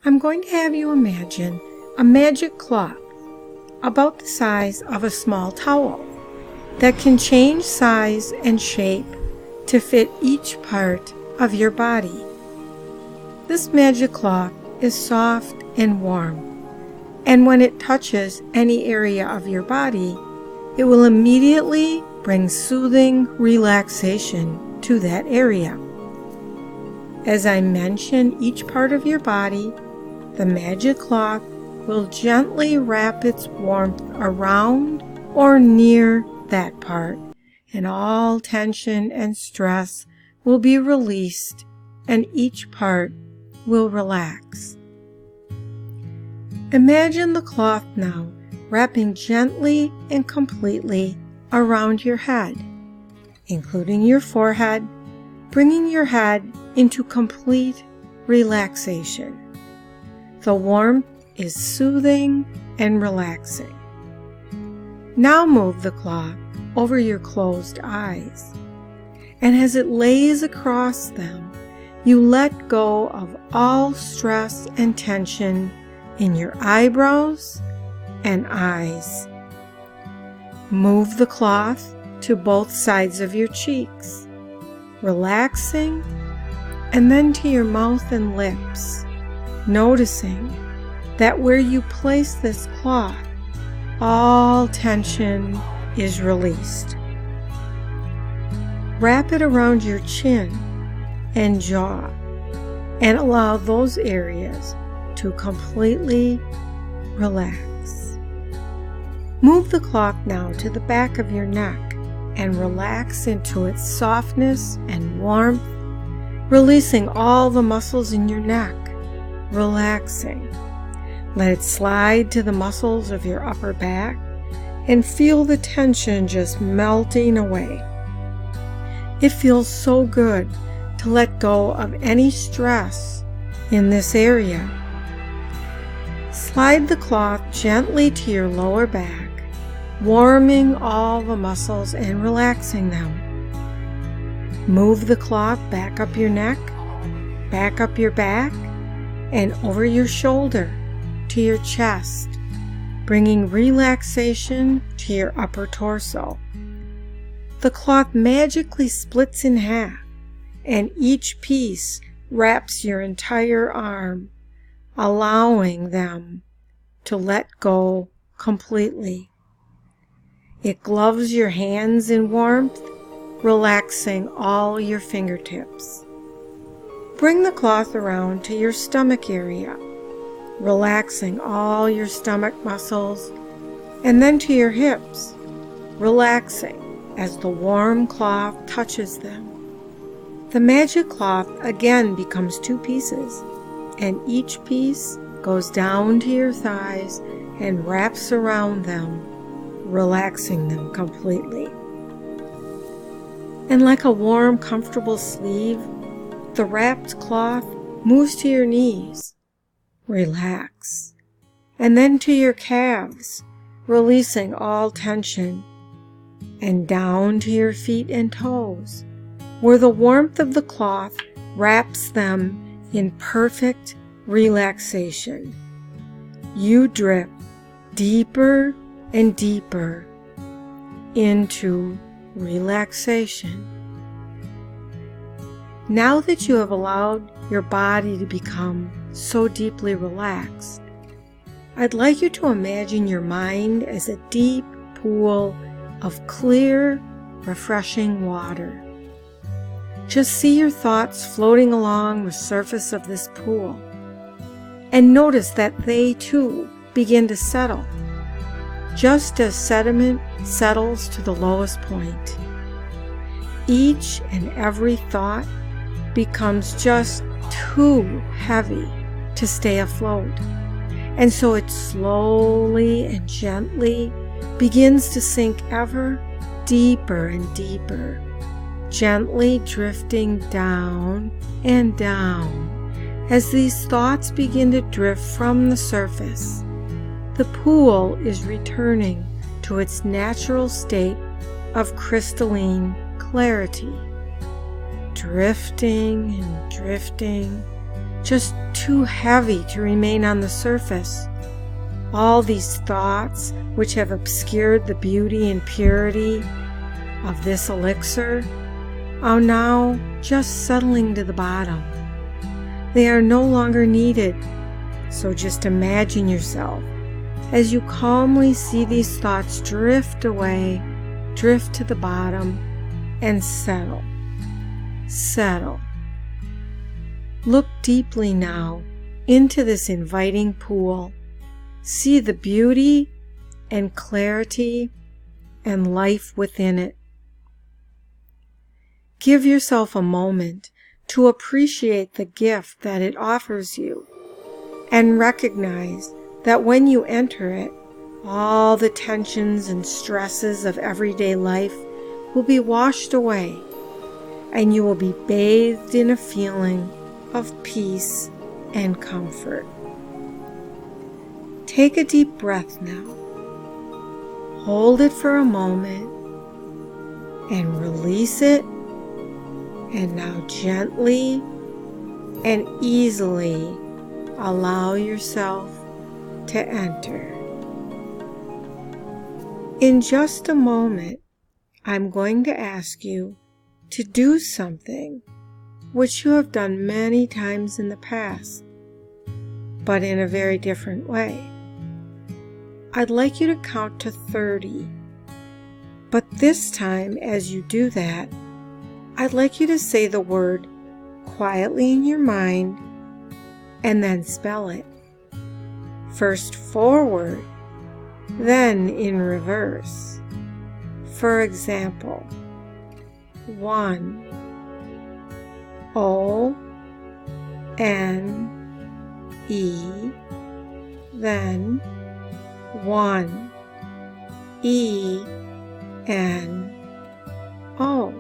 I'm going to have you imagine a magic cloth about the size of a small towel that can change size and shape to fit each part of your body. This magic cloth is soft and warm, and when it touches any area of your body, it will immediately bring soothing relaxation to that area. As I mention each part of your body, the magic cloth will gently wrap its warmth around or near that part, and all tension and stress will be released, and each part will relax. Imagine the cloth now wrapping gently and completely around your head, including your forehead, bringing your head into complete relaxation. The warmth is soothing and relaxing. Now move the cloth over your closed eyes, and as it lays across them, you let go of all stress and tension in your eyebrows and eyes. Move the cloth to both sides of your cheeks, relaxing, and then to your mouth and lips, noticing that where you place this cloth, all tension is released. Wrap it around your chin and jaw and allow those areas to completely relax. Move the cloth now to the back of your neck and relax into its softness and warmth, releasing all the muscles in your neck, relaxing. Let it slide to the muscles of your upper back and feel the tension just melting away. It feels so good to let go of any stress in this area. Slide the cloth gently to your lower back, warming all the muscles and relaxing them. Move the cloth back up your neck, back up your back, and over your shoulder to your chest, bringing relaxation to your upper torso. The cloth magically splits in half, and each piece wraps your entire arm, allowing them to let go completely. It gloves your hands in warmth, relaxing all your fingertips. Bring the cloth around to your stomach area, relaxing all your stomach muscles, and then to your hips, relaxing as the warm cloth touches them. The magic cloth again becomes two pieces, and each piece goes down to your thighs and wraps around them, relaxing them completely. And like a warm, comfortable sleeve, the wrapped cloth moves to your knees. Relax. And then to your calves, releasing all tension, and down to your feet and toes, where the warmth of the cloth wraps them in perfect relaxation. You drift deeper and deeper into relaxation. Now that you have allowed your body to become so deeply relaxed, I'd like you to imagine your mind as a deep pool of clear, refreshing water. Just see your thoughts floating along the surface of this pool, and notice that they too begin to settle, just as sediment settles to the lowest point. Each and every thought becomes just too heavy to stay afloat, and so it slowly and gently begins to sink ever deeper and deeper, gently drifting down and down. As these thoughts begin to drift from the surface, the pool is returning to its natural state of crystalline clarity, drifting and drifting just too heavy to remain on the surface. All these thoughts, which have obscured the beauty and purity of this elixir, are now just settling to the bottom. They are no longer needed, so just imagine yourself as you calmly see these thoughts drift away, drift to the bottom, and settle. Settle. Look deeply now into this inviting pool. See the beauty and clarity and life within it. Give yourself a moment to appreciate the gift that it offers you, and recognize that when you enter it, all the tensions and stresses of everyday life will be washed away, and you will be bathed in a feeling of peace and comfort. Take a deep breath now. Hold it for a moment and release it, and now gently and easily allow yourself to enter. In just a moment, I'm going to ask you to do something which you have done many times in the past, but in a very different way. I'd like you to count to 30, but this time as you do that, I'd like you to say the word quietly in your mind and then spell it. First forward, then in reverse. For example, 1, O, N, E, then 1, E, N, O.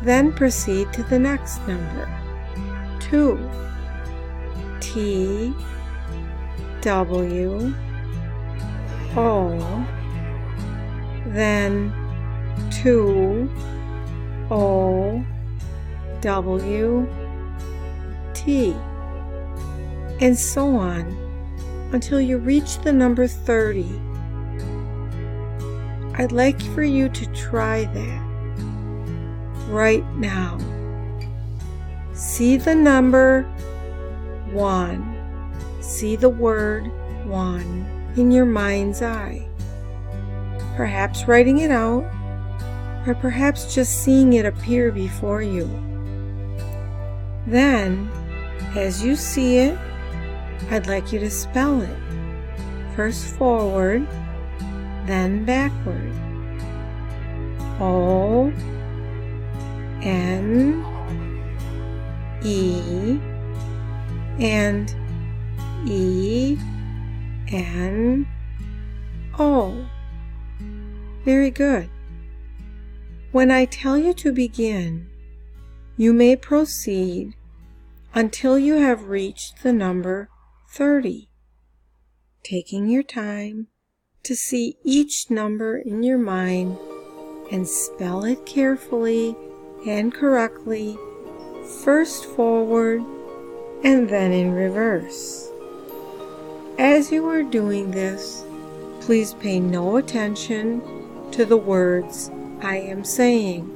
Then proceed to the next number, 2, T, W, O, then 2, O, W, T, and so on until you reach the number 30. I'd like for you to try that right now. See the number 1. See the word 1 in your mind's eye. Perhaps writing it out, or perhaps just seeing it appear before you. Then, as you see it, I'd like you to spell it. First forward, then backward. O, N, E, and E, N, O. Very good. When I tell you to begin, you may proceed until you have reached the number 30, taking your time to see each number in your mind and spell it carefully and correctly, first forward and then in reverse. As you are doing this, please pay no attention to the words I am saying.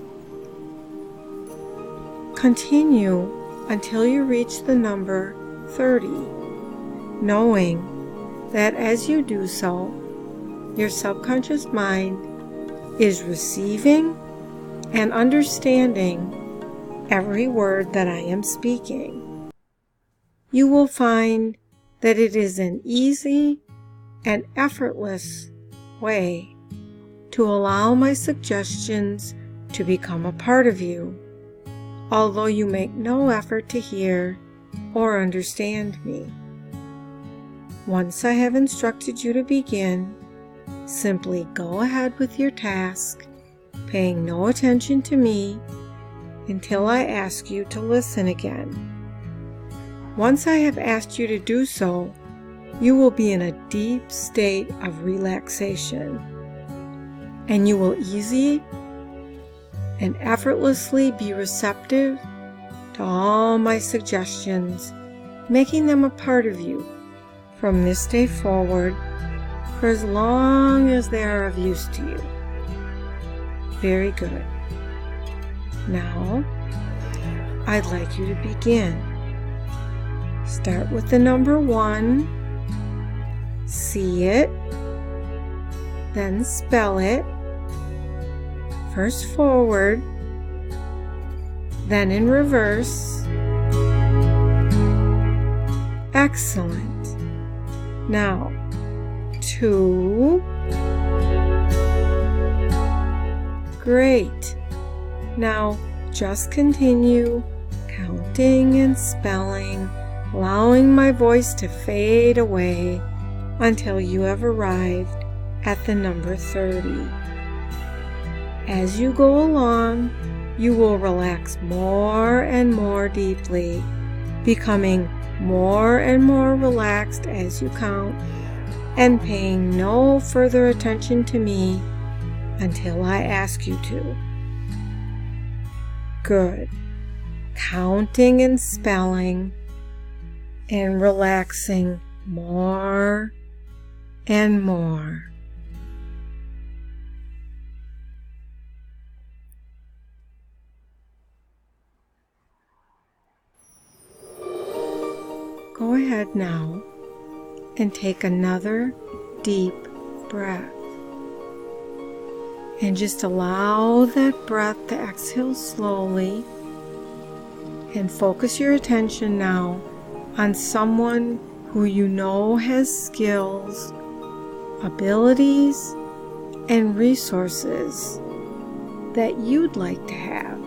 Continue until you reach the number 30, knowing that as you do so, your subconscious mind is receiving and understanding every word that I am speaking. You will find that it is an easy and effortless way to allow my suggestions to become a part of you, although you make no effort to hear or understand me. Once I have instructed you to begin, simply go ahead with your task, paying no attention to me until I ask you to listen again. Once I have asked you to do so, you will be in a deep state of relaxation, and you will easily and effortlessly be receptive to all my suggestions, making them a part of you from this day forward for as long as they are of use to you. Very good. Now, I'd like you to begin. Start with the number 1. See it. Then spell it. First forward, then in reverse. Excellent. Now, 2. Great. Now, just continue counting and spelling, allowing my voice to fade away until you have arrived at the number 30. As you go along, you will relax more and more deeply, becoming more and more relaxed as you count, and paying no further attention to me until I ask you to. Good. Counting and spelling and relaxing more and more. Go ahead now and take another deep breath. And just allow that breath to exhale slowly, and focus your attention now on someone who you know has skills, abilities, and resources that you'd like to have,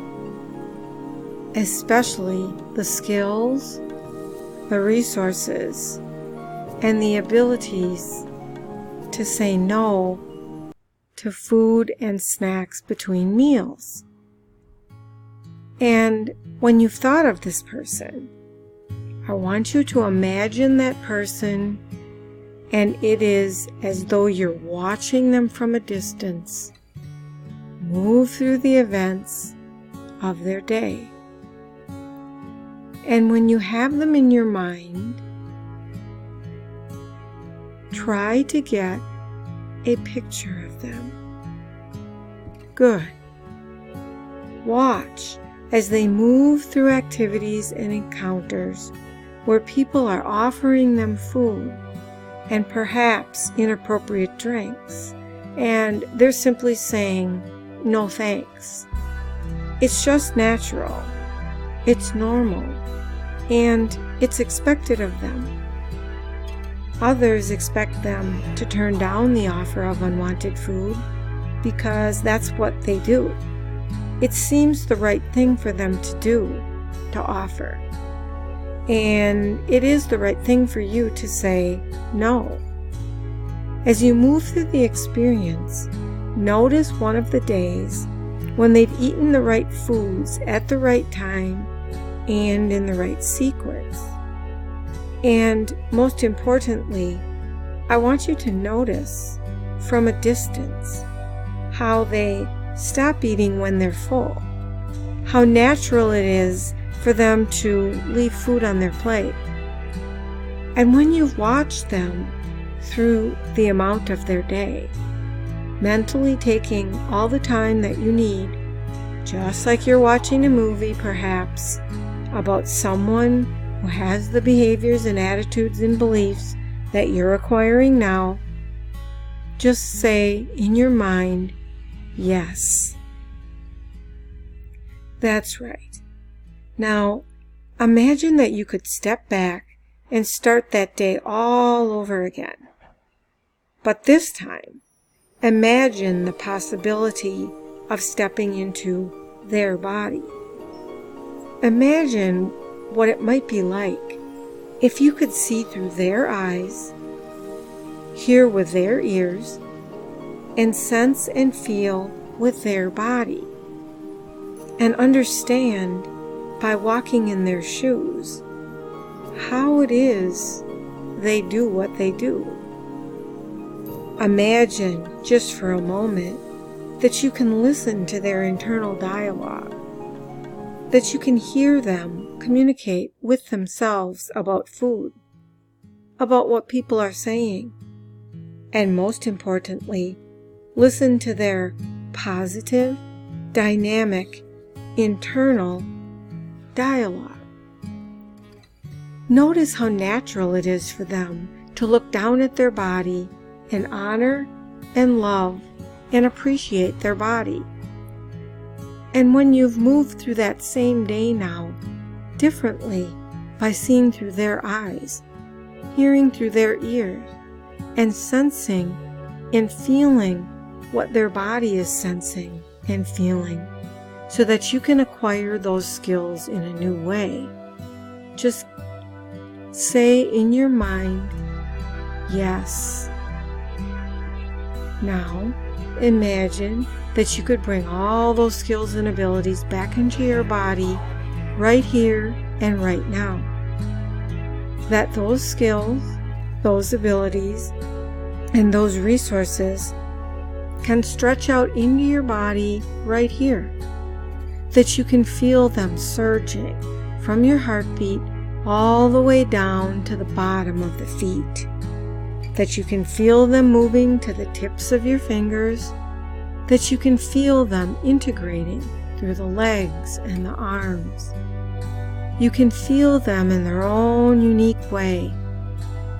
especially the skills, the resources, and the abilities to say no to food and snacks between meals. And when you've thought of this person, I want you to imagine that person, and it is as though you're watching them from a distance move through the events of their day. And when you have them in your mind, try to get a picture of them. Good. Watch as they move through activities and encounters where people are offering them food and perhaps inappropriate drinks, and they're simply saying, "No thanks." It's just natural. It's normal. And it's expected of them. Others expect them to turn down the offer of unwanted food because that's what they do. It seems the right thing for them to do, to offer. And it is the right thing for you to say no. As you move through the experience, notice one of the days when they've eaten the right foods at the right time and in the right sequence. And most importantly, I want you to notice from a distance how they stop eating when they're full, how natural it is for them to leave food on their plate. And when you've watched them through the amount of their day, mentally taking all the time that you need, just like you're watching a movie perhaps, about someone who has the behaviors and attitudes and beliefs that you're acquiring now, just say in your mind, yes. That's right. Now, imagine that you could step back and start that day all over again. But this time, imagine the possibility of stepping into their body. Imagine what it might be like if you could see through their eyes, hear with their ears, and sense and feel with their body, and understand by walking in their shoes how it is they do what they do. Imagine just for a moment that you can listen to their internal dialogue. that you can hear them communicate with themselves about food, about what people are saying, and most importantly, listen to their positive, dynamic, internal dialogue. Notice how natural it is for them to look down at their body and honor and love and appreciate their body. And when you've moved through that same day now differently by seeing through their eyes, hearing through their ears, and sensing and feeling what their body is sensing and feeling, so that you can acquire those skills in a new way, just say in your mind, yes. Now, imagine that you could bring all those skills and abilities back into your body right here and right now. That those skills, those abilities, and those resources can stretch out into your body right here. That you can feel them surging from your heartbeat all the way down to the bottom of the feet. That you can feel them moving to the tips of your fingers. That you can feel them integrating through the legs and the arms. You can feel them in their own unique way,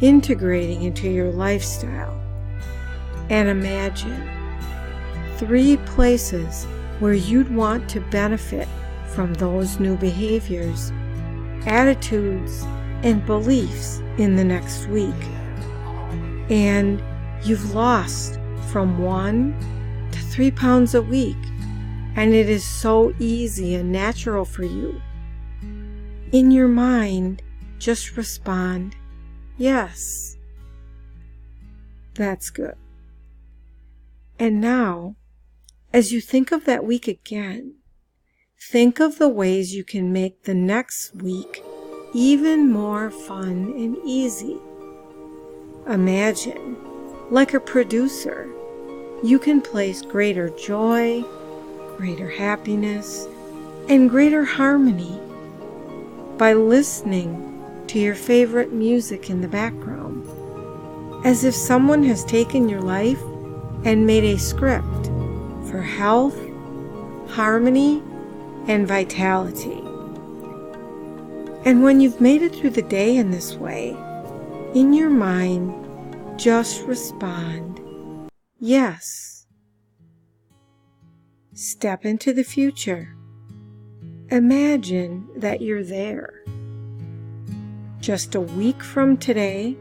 integrating into your lifestyle. And imagine 3 places where you'd want to benefit from those new behaviors, attitudes, and beliefs in the next week. And you've lost from 1 to 3 pounds a week, and it is so easy and natural for you. In your mind, just respond, yes. That's good. And now, as you think of that week again, think of the ways you can make the next week even more fun and easy. Imagine, like a producer, you can place greater joy, greater happiness, and greater harmony by listening to your favorite music in the background, as if someone has taken your life and made a script for health, harmony, and vitality. And when you've made it through the day in this way, in your mind, just respond, yes. Step into the future. Imagine that you're there. Just a week from today,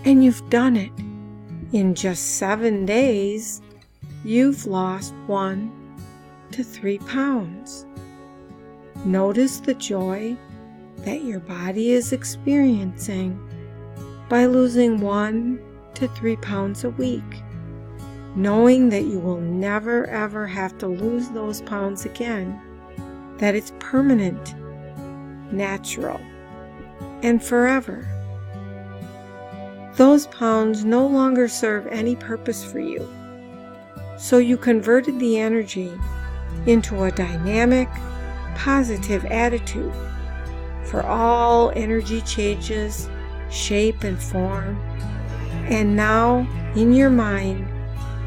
and you've done it. In just 7 days, you've lost 1 to 3 pounds. Notice the joy that your body is experiencing by losing 1 to 3 pounds a week, knowing that you will never ever have to lose those pounds again, that it's permanent, natural, and forever. Those pounds no longer serve any purpose for you, so you converted the energy into a dynamic, positive attitude for all energy changes, shape and form. And now, in your mind,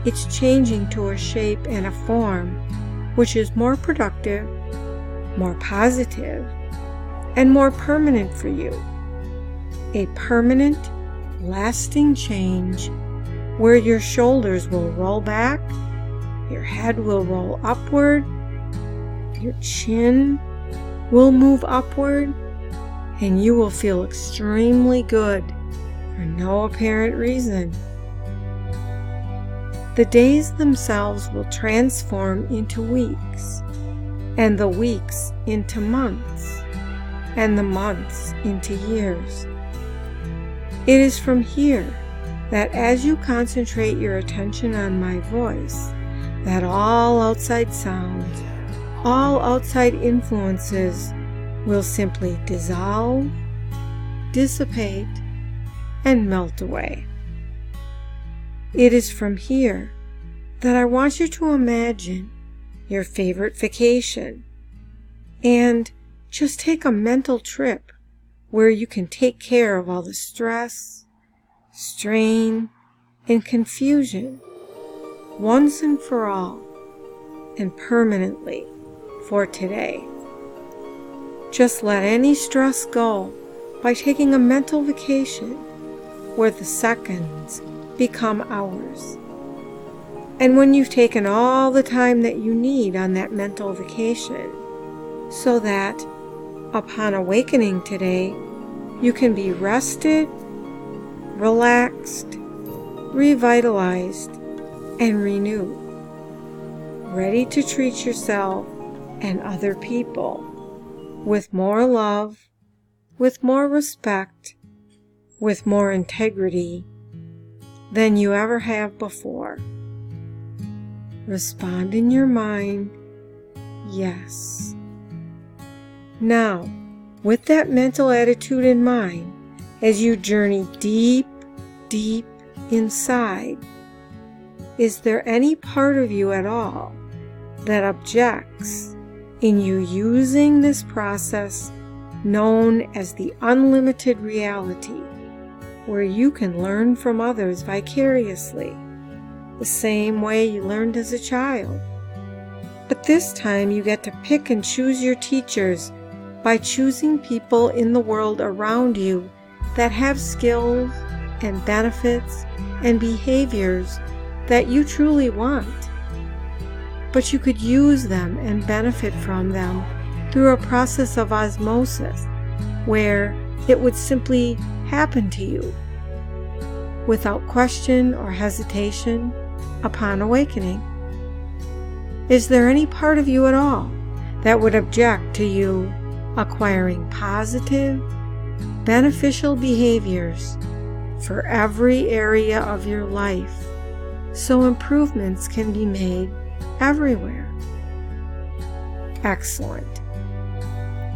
it's changing to a shape and a form which is more productive, more positive, and more permanent for you. A permanent, lasting change where your shoulders will roll back, your head will roll upward, your chin will move upward, and you will feel extremely good for no apparent reason. The days themselves will transform into weeks, and the weeks into months, and the months into years. It is from here that as you concentrate your attention on my voice, that all outside sounds, all outside influences will simply dissolve, dissipate, and melt away. It is from here that I want you to imagine your favorite vacation, and just take a mental trip where you can take care of all the stress, strain, and confusion once and for all and permanently for today. Just let any stress go by taking a mental vacation where the seconds become hours. And when you've taken all the time that you need on that mental vacation, so that upon awakening today, you can be rested, relaxed, revitalized, and renewed, ready to treat yourself and other people with more love, with more respect, with more integrity than you ever have before. Respond in your mind, yes. Now, with that mental attitude in mind, as you journey deep, deep inside, is there any part of you at all that objects in you using this process known as the unlimited reality, where you can learn from others vicariously, the same way you learned as a child? But this time you get to pick and choose your teachers by choosing people in the world around you that have skills and benefits and behaviors that you truly want. But you could use them and benefit from them through a process of osmosis, where it would simply happen to you without question or hesitation upon awakening. Is there any part of you at all that would object to you acquiring positive, beneficial behaviors for every area of your life, so improvements can be made everywhere? Excellent.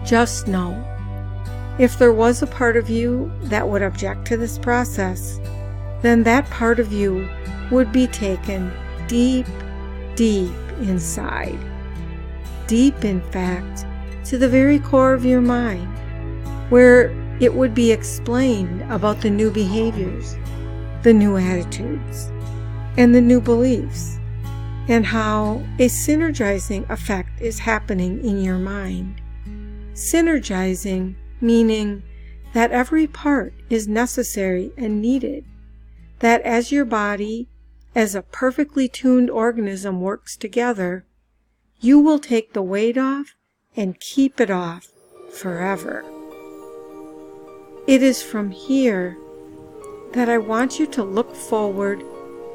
Just know, if there was a part of you that would object to this process, then that part of you would be taken deep, deep inside. Deep, in fact, to the very core of your mind, where it would be explained about the new behaviors, the new attitudes, and the new beliefs, and how a synergizing effect is happening in your mind. Synergizing meaning that every part is necessary and needed, that as your body, as a perfectly tuned organism, works together, you will take the weight off and keep it off forever. It is from here that I want you to look forward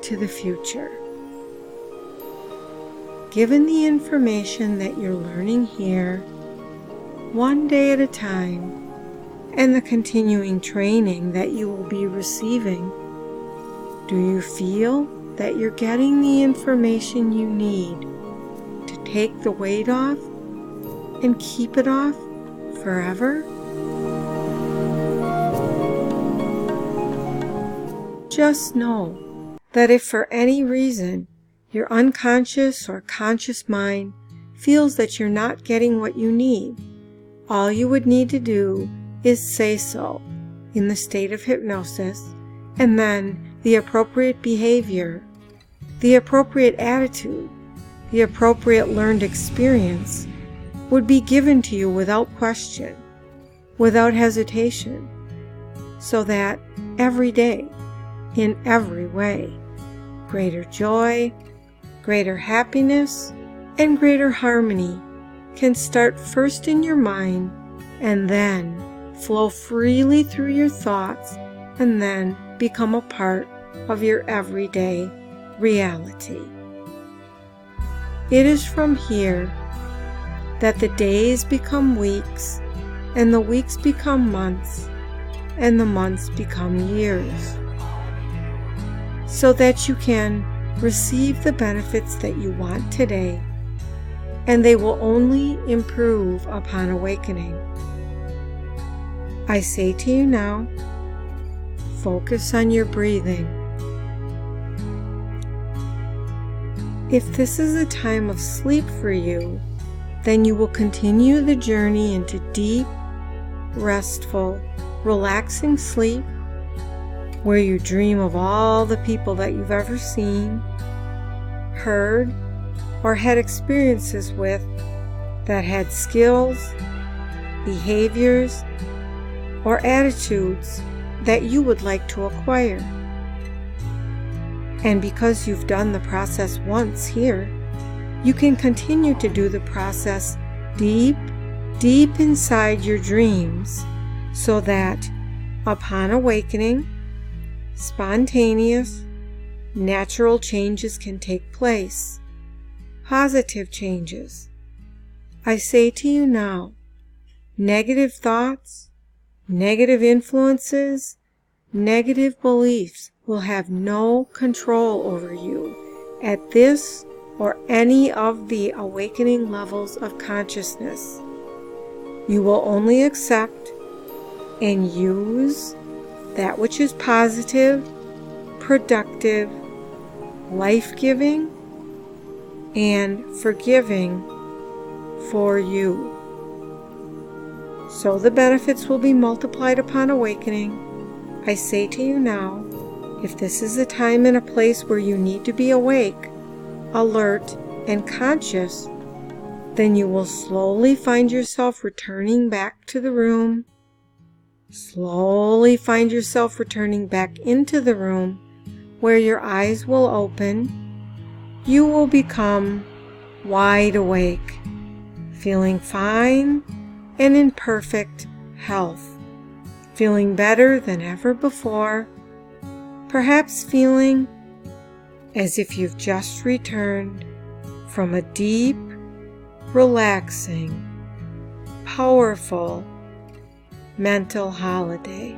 to the future. Given the information that you're learning here, one day at a time, and the continuing training that you will be receiving, do you feel that you're getting the information you need to take the weight off and keep it off forever? Just know that if for any reason your unconscious or conscious mind feels that you're not getting what you need, all you would need to do is say so in the state of hypnosis, and then the appropriate behavior, the appropriate attitude, the appropriate learned experience would be given to you without question, without hesitation, so that every day, in every way, greater joy, greater happiness, and greater harmony can start first in your mind and then flow freely through your thoughts and then become a part of your everyday reality. It is from here that the days become weeks, and the weeks become months, and the months become years, so that you can receive the benefits that you want today, and they will only improve upon awakening. I say to you now, focus on your breathing. If this is a time of sleep for you, then you will continue the journey into deep, restful, relaxing sleep, where you dream of all the people that you've ever seen, heard, or had experiences with that had skills, behaviors, or attitudes that you would like to acquire. And because you've done the process once here, you can continue to do the process deep, deep inside your dreams, so that upon awakening, spontaneous, natural changes can take place. Positive changes. I say to you now, negative thoughts, negative influences, negative beliefs will have no control over you at this or any of the awakening levels of consciousness. You will only accept and use that which is positive, productive, life-giving, and forgiving for you. So the benefits will be multiplied upon awakening. I say to you now, if this is a time and a place where you need to be awake, alert, and conscious, then you will slowly find yourself returning back to the room. Slowly find yourself returning back into the room where your eyes will open. You will become wide awake, feeling fine and in perfect health, feeling better than ever before, perhaps feeling as if you've just returned from a deep, relaxing, powerful mental holiday.